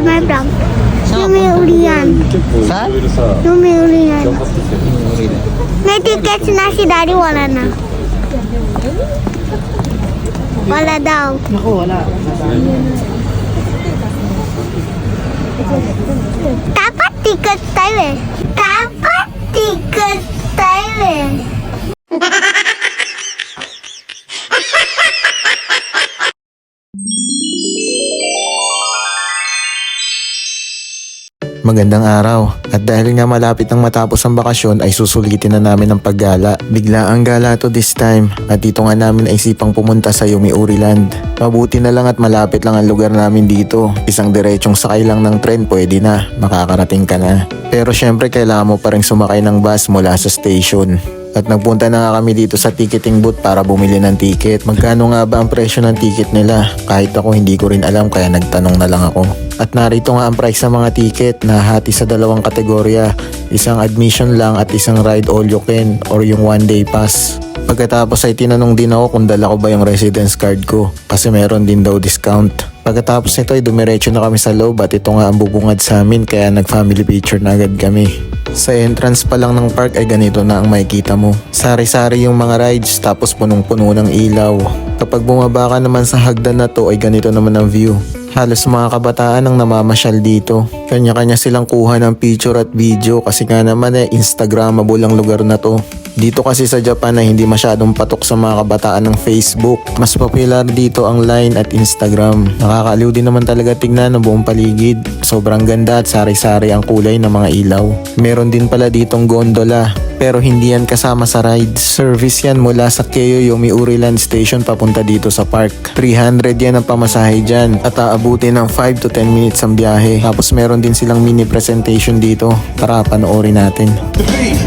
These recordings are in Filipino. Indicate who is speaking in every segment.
Speaker 1: my vlog. Yumi-uri yan.
Speaker 2: Saan?
Speaker 1: Yumi-uri yan. May tickets na si Daddy, wala na. Wala daw.
Speaker 2: Naku, wala.
Speaker 1: Dapat tickets tayo eh. Dapat tickets tayo eh.
Speaker 3: Magandang araw. At dahil nga malapit nang matapos ang bakasyon ay susulitin na namin ang paggala. Bigla ang gala to this time at dito nga namin ay isipang pumunta sa Yomiuri Land. Mabuti na lang at malapit lang ang lugar namin dito. Isang diretsong sakay lang ng tren pwede na, makakarating ka na. Pero syempre kailangan mo pa rin sumakay ng bus mula sa station. At nagpunta na nga kami dito sa ticketing booth para bumili ng ticket. Magkano nga ba ang presyo ng ticket nila? Kahit ako hindi ko rin alam kaya nagtanong na lang ako. At narito nga ang price ng mga ticket na hati sa dalawang kategorya. Isang admission lang at isang ride all you can or yung one day pass. Pagkatapos ay tinanong din ako kung dala ko ba yung residence card ko kasi meron din daw discount. Pagkatapos nito ay dumiretso na kami sa loob at ito nga ang bubungad sa amin kaya nag family picture na agad kami. Sa entrance pa lang ng park ay ganito na ang makikita mo. Sari-sari yung mga rides tapos punong-puno ng ilaw. Kapag bumaba ka naman sa hagdan na to ay ganito naman ang view. Halos mga kabataan ang namamasyal dito. Kanya-kanya silang kuha ng picture at video kasi nga naman Instagrammable ang lugar na to. Dito kasi sa Japan ay hindi masyadong patok sa mga kabataan ng Facebook. Mas popular dito ang Line at Instagram. Nakakaaliw din naman talaga tignan ang buong paligid. Sobrang ganda at sari-sari ang kulay ng mga ilaw. Meron din pala ditong gondola. Pero hindi yan kasama sa rides. Service yan mula sa Keio Yomiuri Land Station papunta dito sa park. 300 yan ang pamasahe dyan at aabutin ng 5 to 10 minutes ang biyahe. Tapos meron din silang mini presentation dito. Tara, panoorin natin.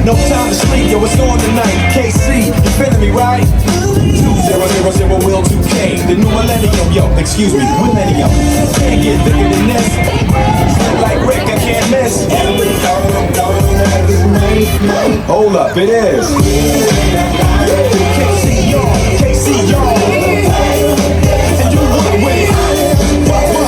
Speaker 4: No time to sleep, yo, what's on tonight? KC, you feeling me, right? 2000 will 2K, the new millennium, yo, excuse me, millennium. Can't get bigger than this. Slip like Rick, I can't miss. Hold up, it is. KC, y'all, KC, y'all. And you run with it. What?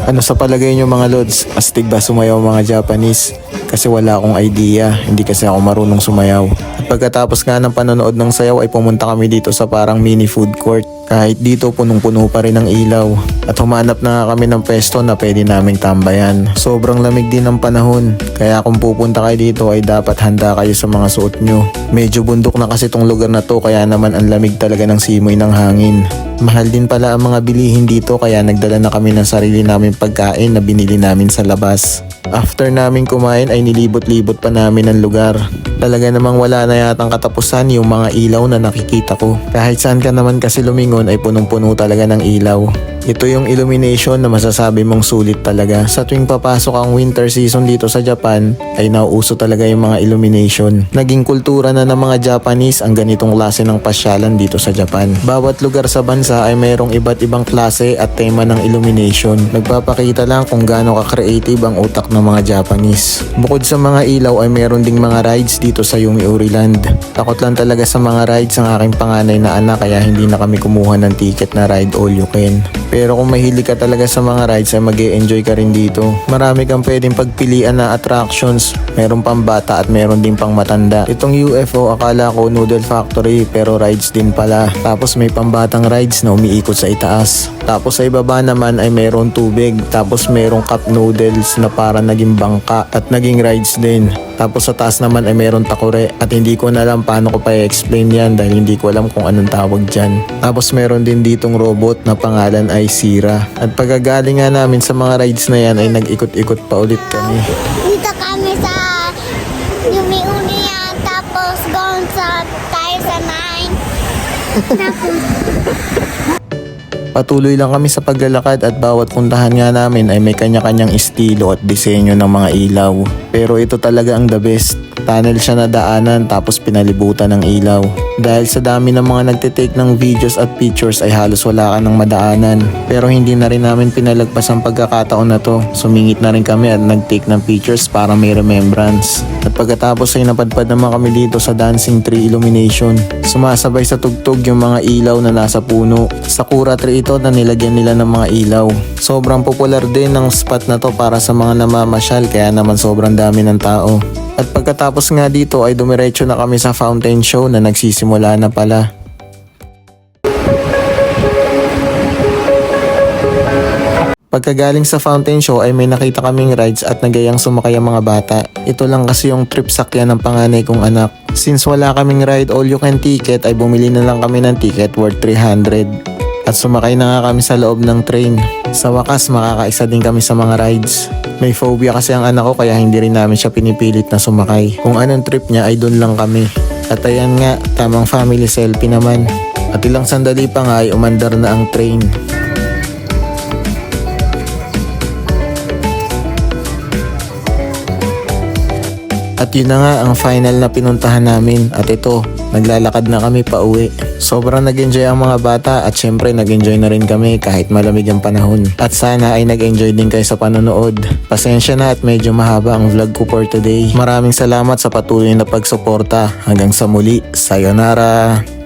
Speaker 3: Ano sa palagay nyo mga lods? Astig ba sumayaw mga Japanese? Kasi wala akong idea, hindi kasi ako marunong sumayaw. At pagkatapos nga ng panonood ng sayaw ay pumunta kami dito sa parang mini food court. Kahit dito punong-puno pa rin ang ilaw. At humanap na nga kami ng pwesto na pwede naming tambayan. Sobrang lamig din ng panahon. Kaya kung pupunta kayo dito ay dapat handa kayo sa mga suot nyo. Medyo bundok na kasi tong lugar na to kaya naman ang lamig talaga ng simoy ng hangin. Mahal din pala ang mga bilihin dito kaya nagdala na kami ng sarili namin pagkain na binili namin sa labas. After namin kumain ay nilibot-libot pa namin ang lugar. Talaga namang wala na yatang katapusan yung mga ilaw na nakikita ko. Kahit saan ka naman kasi lumingon ay punong-puno talaga ng ilaw. Ito yung illumination na masasabi mong sulit talaga. Sa tuwing papasok ang winter season dito sa Japan ay nauuso talaga yung mga illumination. Naging kultura na ng mga Japanese ang ganitong klase ng pasyalan dito sa Japan. Bawat lugar sa bansa ay mayroong iba't ibang klase at tema ng illumination. Nagpapakita lang kung gaano ka-creative ang utak ng mga Japanese. Bukod sa mga ilaw ay mayroon ding mga rides dito sa Yomiuri Land. Takot lang talaga sa mga rides ang aking panganay na anak kaya hindi na kami kumuha ng ticket na ride all you can. Pero kung mahilig ka talaga sa mga rides ay mag-e-enjoy ka rin dito. Marami kang pwedeng pagpilian na attractions. Meron pang bata at meron din pang matanda. Itong UFO akala ko noodle factory pero rides din pala. Tapos may pambatang rides na umiikot sa itaas. Tapos sa ibaba naman ay meron tubig. Tapos merong cup noodles na para naging bangka at naging rides din. Tapos sa taas naman ay meron takure at hindi ko na alam paano ko pa i-explain yan dahil hindi ko alam kung anong tawag dyan. Tapos meron din ditong robot na pangalan ay Sira. At pagkagaling nga namin sa mga rides na yan ay nag-ikot-ikot pa ulit kami.
Speaker 1: Dito kami sa Yomiuri yan. Tapos gone sa tayo sa 9. Tapos
Speaker 3: Patuloy lang kami sa paglalakad at bawat puntahan nga namin ay may kanya-kanyang estilo at disenyo ng mga ilaw. Pero ito talaga ang the best. Tunnel siya na daanan tapos pinalibutan ng ilaw. Dahil sa dami ng mga nagtitake ng videos at pictures ay halos wala ka ng madaanan. Pero hindi na rin namin pinalagpas ang pagkakataon na to. Sumingit na rin kami at nagtake ng pictures para may remembrance. At pagkatapos ay napadpad naman kami dito sa Dancing Tree Illumination. Sumasabay sa tugtog yung mga ilaw na nasa puno. Sakura tree ito na nilagyan nila ng mga ilaw. Sobrang popular din ng spot na to para sa mga namamasyal kaya naman sobrang dami ng tao. At pagkatapos nga dito ay dumiretso na kami sa fountain show na nagsisimula na pala. Pagkagaling sa fountain show ay may nakita kaming rides at nagayang sumakay ang mga bata. Ito lang kasi yung trip sakyan ng panganay kong anak. Since wala kaming ride all you can ticket ay bumili na lang kami ng ticket worth 300. At sumakay na nga kami sa loob ng train. Sa wakas makakaisa din kami sa mga rides. May phobia kasi ang anak ko kaya hindi rin namin siya pinipilit na sumakay. Kung anong trip niya ay doon lang kami. At ayan nga, tamang family selfie naman. At ilang sandali pa nga ay umandar na ang train. At yun na nga ang final na pinuntahan namin at ito, naglalakad na kami pa uwi. Sobrang nag-enjoy ang mga bata at syempre nag-enjoy na rin kami kahit malamig ang panahon. At sana ay nag-enjoy din kayo sa panonood. Pasensya na at medyo mahaba ang vlog ko for today. Maraming salamat sa patuloy na pagsuporta. Hanggang sa muli, sayonara!